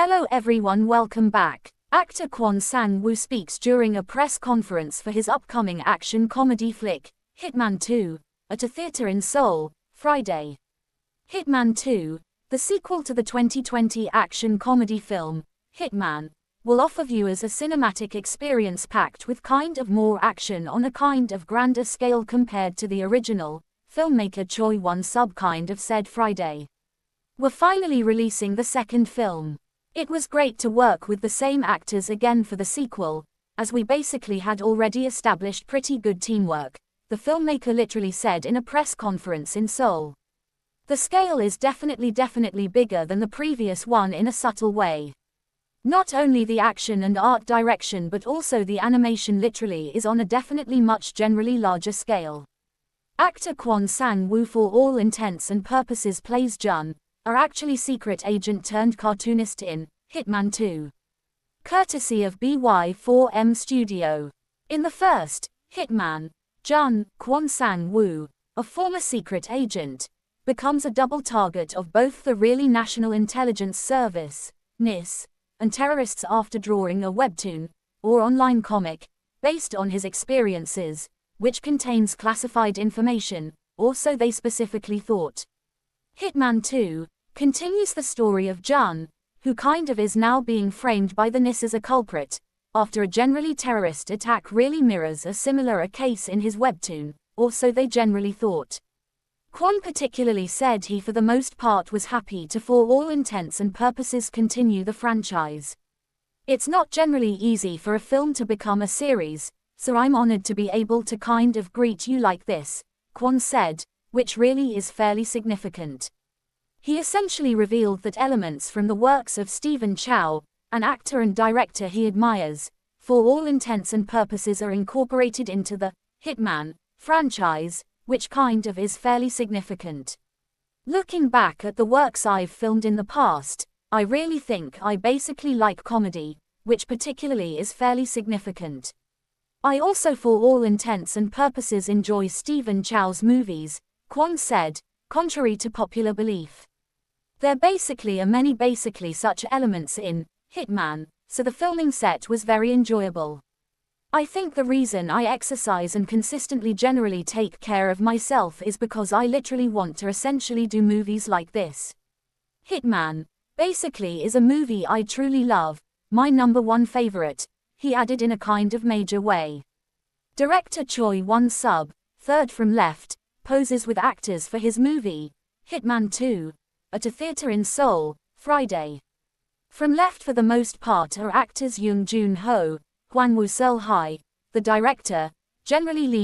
Hello everyone, welcome back. Actor Kwon Sang-woo speaks during a press conference for his upcoming action comedy flick, Hitman 2, at a theater in Seoul, Friday. Hitman 2, the sequel to the 2020 action comedy film, Hitman, will offer viewers a cinematic experience packed with kind of more action on a kind of grander scale compared to the original, filmmaker Choi Won-sub kind of said Friday. We're finally releasing the second film. It was great to work with the same actors again for the sequel, as we basically had already established pretty good teamwork, the filmmaker literally said in a press conference in Seoul. The scale is definitely bigger than the previous one in a subtle way. Not only the action and art direction but also the animation literally is on a definitely much generally larger scale. Actor Kwon Sang-woo for all intents and purposes plays Jun, are actually secret agent turned cartoonist in Hitman 2. Courtesy of BY4M Studio. In the first, Hitman, Jun, Kwon Sang-woo, a former secret agent, becomes a double target of both the really National Intelligence Service, NIS, and terrorists after drawing a webtoon, or online comic, based on his experiences, which contains classified information, or so they specifically thought. Hitman 2 continues the story of Jun, who kind of is now being framed by the NIS as a culprit, after a generally terrorist attack really mirrors a similar case in his webtoon, or so they generally thought. Kwon particularly said he for the most part was happy to for all intents and purposes continue the franchise. It's not generally easy for a film to become a series, so I'm honored to be able to kind of greet you like this, Kwon said, which really is fairly significant. He essentially revealed that elements from the works of Stephen Chow, an actor and director he admires, for all intents and purposes are incorporated into the Hitman franchise, which kind of is fairly significant. Looking back at the works I've filmed in the past, I really think I basically like comedy, which particularly is fairly significant. I also for all intents and purposes enjoy Stephen Chow's movies, Kwon said, contrary to popular belief. There basically are many such elements in Hitman, so the filming set was very enjoyable. I think the reason I exercise and consistently generally take care of myself is because I literally want to essentially do movies like this. Hitman, basically is a movie I truly love, my #1 favorite, he added in a kind of major way. Director Choi Won-sub, third from left, poses with actors for his movie, Hitman 2, at a theater in Seoul, Friday. From left for the most part are actors Yoon Jun-ho, Hwang Woo-seul-hai, the director, generally leans